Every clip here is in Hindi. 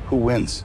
Who wins?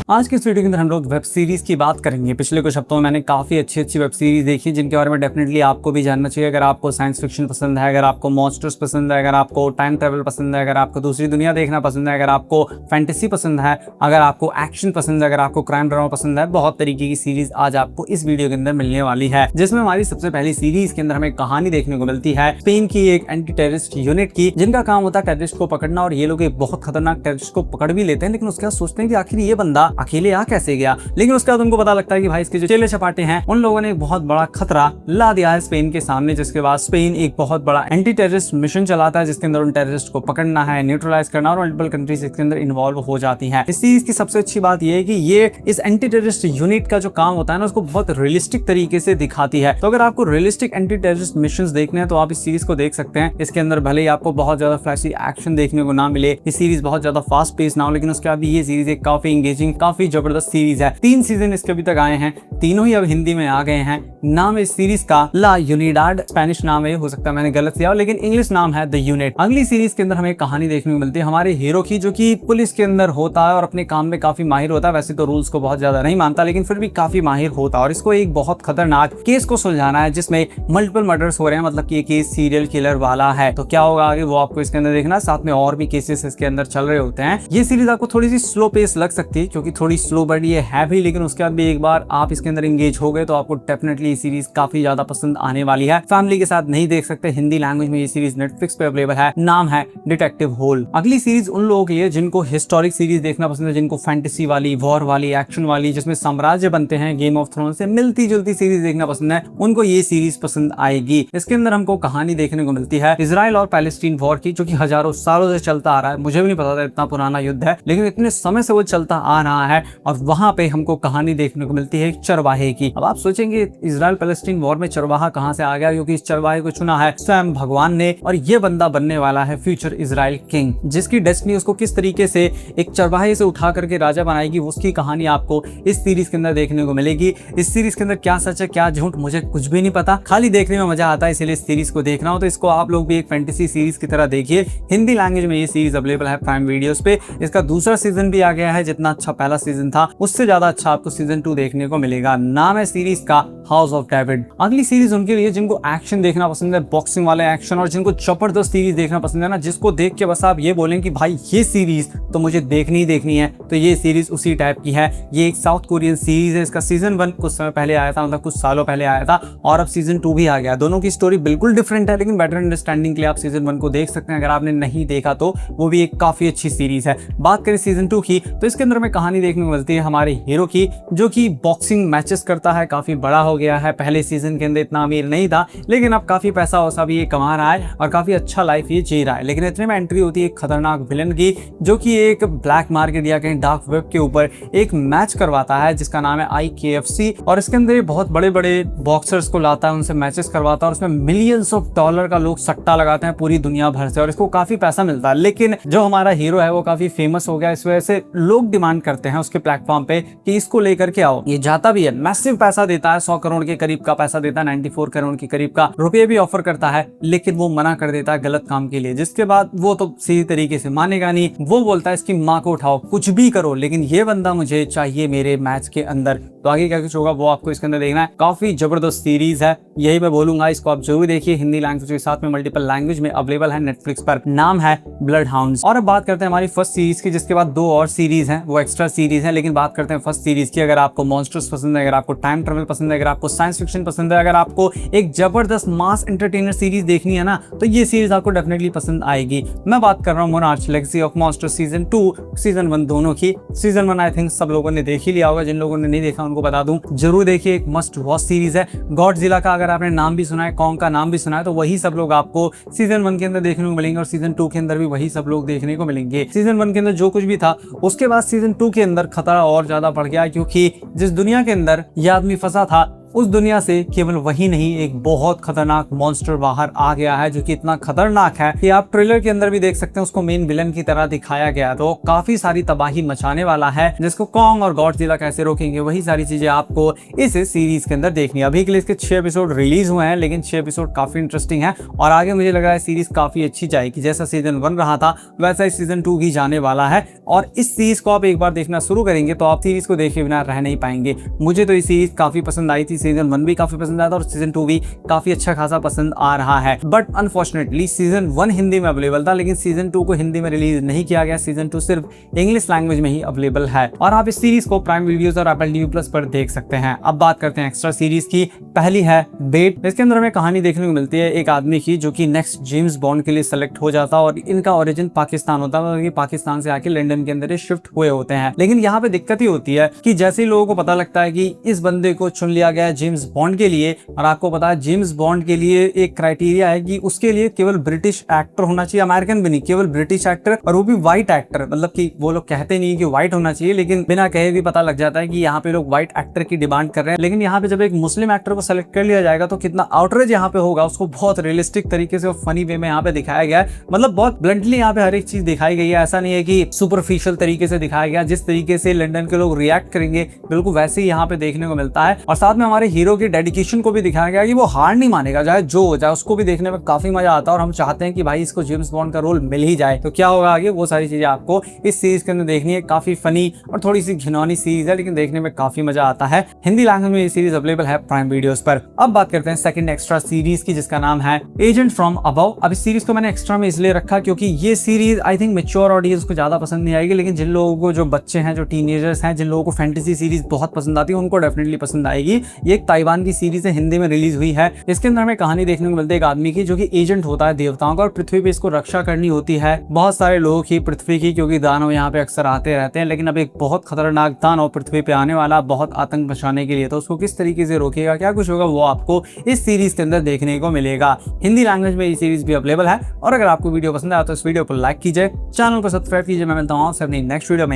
आज के इस वीडियो के अंदर हम लोग वेब सीरीज की बात करेंगे। पिछले कुछ हफ्तों में मैंने काफी अच्छी वेब सीरीज देखी जिनके बारे में डेफिनेटली आपको भी जानना चाहिए। अगर आपको साइंस फिक्शन पसंद है, अगर आपको मॉन्स्टर्स पसंद है, अगर आपको टाइम ट्रेवल पसंद है, अगर आपको दूसरी दुनिया देखना पसंद है, अगर आपको फैंटेसी पसंद है, अगर आपको एक्शन पसंद है, अगर आपको क्राइम ड्रामा पसंद है, बहुत तरीके की सीरीज आज आपको इस वीडियो के अंदर मिलने वाली है। जिसमें हमारी सबसे पहली सीरीज के अंदर हमें कहानी देखने को मिलती है स्पेन की एक एंटी टेररिस्ट यूनिट की, जिनका काम होता है टेररिस्ट को पकड़ना। और ये लोग एक बहुत खतरनाक टेररिस्ट को पकड़ भी लेते हैं, लेकिन उसके बाद सोचते हैं कि आखिर ये बंदा अकेले आ कैसे गया। लेकिन उसके बाद उनको पता लगता है कि भाई इसके जो चेले चपाटे हैं उन लोगों ने एक बहुत बड़ा खतरा ला दिया है स्पेन के सामने, जिसके बाद स्पेन एक बहुत बड़ा एंटी टेररिस्ट मिशन चलाता है जिसके अंदर उन टेररिस्ट को पकड़ना है, न्यूट्रलाइज करना, और मल्टीपल कंट्रीज इसके अंदर इन्वॉल्व हो जाती हैं। इस सीरीज की सबसे अच्छी बात यह है कि ये इस एंटी टेररिस्ट यूनिट का जो काम होता है ना, उसको बहुत रियलिस्टिक तरीके से दिखाती है। तो अगर आपको रियलिस्टिक एंटी टेररिस्ट मिशंस देखने हैं तो आप इस सीरीज को देख सकते हैं। इसके अंदर भले ही आपको बहुत ज्यादा फ्लैशी एक्शन देखने को ना मिले, ये सीरीज बहुत ज्यादा फास्ट पेस ना हो, लेकिन उसके बाद ये सीरीज एक काफी एंगेजिंग, काफी जबरदस्त सीरीज है। 3 सीजन इसके अभी तक आए हैं, तीनों ही अब हिंदी में आ गए हैं। नाम इस सीरीज का ला यूनिडाड, स्पेनिश नाम है, हो सकता है मैंने गलत किया हो, लेकिन इंग्लिश नाम है द यूनिट। अगली सीरीज के अंदर हमें कहानी देखने को मिलती है हमारे हीरो की, जो कि पुलिस के अंदर होता है और अपने काम में काफी माहिर होता है। वैसे तो रूल्स को बहुत ज्यादा नहीं मानता, लेकिन फिर भी काफी माहिर होता है। और इसको एक बहुत खतरनाक केस को सुलझाना है जिसमें मल्टीपल मर्डर्स हो रहे हैं, मतलब कि ये केस सीरियल किलर वाला है। तो क्या होगा आगे वो आपको इसके अंदर देखना, साथ में और भी केसेस इसके अंदर चल रहे होते हैं। ये सीरीज आपको थोड़ी सी स्लो पेस लग सकती है क्योंकि थोड़ी स्लो बट ये है भी, लेकिन उसके बाद भी एक बार आप इसके अंदर एंगेज हो गए तो आपको डेफिनेटली ये सीरीज काफी ज्यादा पसंद आने वाली है। फैमिली के साथ नहीं देख सकते, हिंदी लैंग्वेज में ये सीरीज नेटफ्लिक्स पे अवेलेबल है। नाम है डिटेक्टिव होल। अगली सीरीज उन लोगों के लिए जिनको हिस्टोरिक सीरीज देखना पसंद है, जिनको फैंटेसी वाली, वॉर वाली, एक्शन वाली, जिसमें साम्राज्य बनते हैं, गेम ऑफ थ्रोन से मिलती जुलती सीरीज देखना पसंद है, उनको ये सीरीज पसंद आएगी। इसके अंदर हमको कहानी देखने को मिलती है इजराइल और पैलेस्टीन वॉर की, जो कि हजारों सालों से चलता आ रहा है। मुझे भी नहीं पता था इतना पुराना युद्ध है, लेकिन इतने समय से वो चलता आ रहा है। और वहां पे हमको कहानी देखने को मिलती है चरवाहे की। अब आप सोचेंगे इजराइल पैलेस्टीन वॉर में चरवाहा कहां से आ गया, क्योंकि इस चरवाहे को चुना है स्वयं भगवान ने, और ये बंदा बनने वाला है फ्यूचर इजराइल किंग, जिसकी डेस्टिनी उसको किस तरीके से एक चरवाहे से उठा करके राजा बनाएगी, उसकी कहानी आपको इस सीरीज के अंदर देखने को मिलेगी। इस सीरीज के अंदर क्या सच है क्या झूठ मुझे कुछ भी नहीं पता, खाली देखने में मजा आता है, इसलिए इस सीरीज को देखना हो तो इसको आप लोग भी एक फैंटेसी सीरीज की तरह देखिए। हिंदी लैंग्वेज में ये सीरीज अवेलेबल है प्राइम वीडियोस पे। इसका दूसरा सीजन भी आ गया है, जितना अच्छा पहला सीजन था उससे ज्यादा अच्छा आपको सीजन 2 देखने को मिलेगा। नाम है सीरीज का हाउस ऑफ डेविड। अगली सीरीज उनके लिए जिनको एक्शन देखना पसंद है, बॉक्सिंग वाले एक्शन, और जिनको जबरदस्त सीरीज देखना पसंद है ना, जिसको देख के बस आप ये बोलें कि भाई ये सीरीज तो मुझे देखनी ही देखनी है, तो ये सीरीज उसी टाइप की है। ये एक साउथ कोरियन सीरीज है। इसका सीजन 1 कुछ समय पहले आया था, मतलब कुछ सालों पहले आया था, और अब सीजन 2 भी आ गया। दोनों की स्टोरी बिल्कुल डिफरेंट है, लेकिन बेटर अंडरस्टैंडिंग के लिए आप सीजन 1 को देख सकते हैं। अगर आपने नहीं देखा तो वो भी एक काफी अच्छी सीरीज है। बात करें सीजन 2 की, तो इसके अंदर हमें कहानी देखने को मिलती है हमारे हीरो की, जो कि बॉक्सिंग मैचेस करता है, काफी बड़ा हो गया है। पहले सीजन के अंदर इतना अमीर नहीं था, लेकिन अब काफी पैसा वैसा भी ये कमा रहा है और काफी अच्छा लाइफ ये जी रहा है। लेकिन इतने में एंट्री होती है एक खतरनाक विलन की, जो कि एक ब्लैक मार्केट या कहीं डार्क वेब के ऊपर एक मैच करवाता है जिसका नाम है IKFC। और इसके अंदर ये बहुत बड़े बड़े बॉक्सर्स को लाता है, उनसे मैचेस करवाता है, और उसमें मिलियंस ऑफ डॉलर का लोग सट्टा लगाते हैं पूरी दुनिया भर से, और इसको काफी पैसा मिलता है। लेकिन जो हमारा हीरो है वो काफी फेमस हो गया, इस वजह से लोग डिमांड करते हैं उसके प्लेटफॉर्म पे कि इसको लेकर के आओ। ये जाता भी है, मैसिव पैसा देता है, 100 करोड़ के करीब का पैसा देता है, 94 करोड़ के करीब का रुपये भी ऑफर करता है, लेकिन वो मना कर देता है गलत काम के लिए। जिसके बाद वो तो सही तरीके से मानेगा नहीं, वो बोलता है इसकी माँ को उठाओ, कुछ भी करो, लेकिन ये बंदा मुझे चाहिए मेरे मैच के अंदर। तो आगे क्या कुछ होगा वो आपको इसके अंदर देखना है। काफी जबरदस्त सीरीज है, यही मैं बोलूंगा, इसको आप जरूर देखिए। हिंदी लैंग्वेज के साथ में मल्टीपल लैंग्वेज में अवेलेबल है नेटफ्लिक्स पर। नाम है ब्लड हाउंड्स। और अब बात करते हैं हमारी फर्स्ट सीरीज की, जिसके बाद 2 और सीरीज हैं, वो एक्स्ट्रा सीरीज है। लेकिन बात करते हैं फर्स्ट सीरीज की। अगर आपको मॉन्स्टर्स पसंद है, अगर आपको टाइम ट्रेवल पसंद है, अगर आपको साइंस फिक्शन पसंद है, अगर आपको एक जबरदस्त मास एंटरटेनर सीरीज देखनी है ना, तो ये सीरीज आपको डेफिनेटली पसंद आएगी। मैं बात कर रहा हूँ monarch legacy of monsters season 2 season 1 दोनों की। सीजन 1 आई थिंक सब लोगों ने देख ही लिया होगा, जिन लोगों ने नहीं देखा उनको बता दूं, जरूर देखिए, एक मस्ट वॉच सीरीज है। गॉडजिला का अगर आपने नाम भी सुना है, कॉन्ग का नाम भी सुना है, तो वही सब लोग आपको सीजन 1 के अंदर देखने को मिलेंगे, और सीजन 2 के अंदर भी वही सब लोग देखने को मिलेंगे। सीजन 1 के अंदर जो कुछ भी था, उसके बाद सीजन 2 के अंदर खतरा और ज्यादा बढ़ गया, क्योंकि जिस दुनिया के अंदर यह आदमी फंसा था उस दुनिया से केवल वही नहीं, एक बहुत खतरनाक मॉन्स्टर बाहर आ गया है जो कि इतना खतरनाक है कि आप ट्रेलर के अंदर भी देख सकते हैं, उसको मेन विलन की तरह दिखाया गया। तो काफी सारी तबाही मचाने वाला है, जिसको कॉन्ग और गॉडजिला कैसे रोकेंगे, वही सारी चीजें आपको इस सीरीज के अंदर देखनी है। अभी के लिए इसके 6 एपिसोड रिलीज हुए हैं, लेकिन 6 एपिसोड काफी इंटरेस्टिंग है और आगे मुझे लग रहा है सीरीज काफी अच्छी जाएगी। जैसा सीजन 1 रहा था वैसा ही सीजन 2 भी जाने वाला है और इस सीरीज को आप एक बार देखना शुरू करेंगे तो आप सीरीज को देखे बिना रह नहीं पाएंगे। मुझे तो ये सीरीज काफी पसंद आई थी, सीजन 1 भी काफी पसंद आया था और सीजन 2 भी काफी अच्छा खासा पसंद आ रहा है। बट अनफॉर्चुनेटली सीजन 1 हिंदी में अवेलेबल था, लेकिन सीजन 2 को हिंदी में रिलीज नहीं किया गया। सीजन 2 सिर्फ इंग्लिश लैंग्वेज में ही अवेलेबल है और आप इस सीरीज को प्राइम वीडियोस और एप्पल टीवी प्लस पर देख सकते हैं। अब बात करते हैं एक्स्ट्रा सीरीज की। पहली है बेट। इसके अंदर हमें कहानी देखने को मिलती है एक आदमी की जो कि नेक्स्ट जेम्स बॉन्ड के लिए सेलेक्ट हो जाता है और इनका ओरिजिन पाकिस्तान होता है और ये पाकिस्तान से आके लंदन के अंदर शिफ्ट हुए होते हैं। लेकिन यहाँ पे दिक्कत ही होती है कि जैसे ही लोगों को पता लगता है कि इस बंदे को चुन लिया गया है जेम्स बॉन्ड के लिए, और आपको पता है जेम्स बॉन्ड के लिए एक क्राइटेरिया है कि उसके लिए केवल ब्रिटिश एक्टर होना चाहिए, अमेरिकन भी नहीं, केवल ब्रिटिश एक्टर, और वो भी व्हाइट एक्टर। मतलब कि वो लोग कहते नहीं कि व्हाइट होना चाहिए, लेकिन बिना कहे भी पता लग जाता है कि यहाँ पे लोग व्हाइट एक्टर की डिमांड कर रहे हैं। लेकिन यहाँ पे जब एक मुस्लिम एक्टर को सेलेक्ट कर लिया जाएगा तो कितना आउटरेज यहाँ पे होगा, उसको बहुत रियलिस्टिक तरीके से और फनी वे में यहाँ पे दिखाया गया है। मतलब बहुत ब्लंटली यहाँ पे हर एक चीज दिखाई गई है, ऐसा नहीं है कि सुपरफिशियल तरीके से दिखाया गया। जिस तरीके से लंदन के लोग रिएक्ट करेंगे बिल्कुल वैसे ही यहाँ पे देखने को मिलता है। और साथ में हमारे हीरो की डेडिकेशन को भी दिखाया गया कि वो हार नहीं मानेगा, चाहे जो हो जाए, उसको भी देखने में काफी मजा आता है और हम चाहते हैं कि भाई इसको जेम्स बॉन्ड का रोल मिल ही जाए। तो क्या होगा आगे, वो सारी चीजें आपको इस सीरीज के अंदर देखनी है। काफी फनी और थोड़ी सी घिनौनी सीरीज है, लेकिन देखने में काफी मजा आता है। हिंदी लैंग्वेज में ये सीरीज अवेलेबल है प्राइम वीडियोस पर। अब बात करते हैं सेकंड एक्स्ट्रा सीरीज की, जिसका नाम है एजेंट फ्रॉम अबव। अब इस सीरीज को मैंने एक्स्ट्रा में इसलिए रखा क्योंकि ये series I think mature audience को ज्यादा पसंद नहीं आएगी, लेकिन जिन लोगों को, जो बच्चे हैं, जो टीनेजर्स हैं, जिन लोगों को फैंटेसी सीरीज बहुत पसंद आती है, उनको डेफिनेटली पसंद आएगी। ये एक ताइवान की सीरीज है, हिंदी में रिलीज हुई है। इसके अंदर हमें कहानी देखने को मिलती है एक आदमी की जो कि एजेंट होता है देवताओं का और पृथ्वी पे इसको रक्षा करनी होती है बहुत सारे लोगों की, पृथ्वी की, क्योंकि दानव यहाँ पे अक्सर आते रहते हैं। लेकिन अब एक बहुत खतरनाक दानव पृथ्वी पे आने वाला, बहुत आतंक मचाने के लिए, तो उसको किस तरीके से रोकेगा, क्या कुछ होगा, वो आपको इस सीरीज के अंदर देखने को मिलेगा। हिंदी लैंग्वेज में ये सीरीज भी अवेलेबल है। और अगर आपको वीडियो पसंद आया तो इस वीडियो को लाइक कीजिए, चैनल को सब्सक्राइब कीजिए। मैं मिलता हूँ आपसे अपनी नेक्स्ट वीडियो में।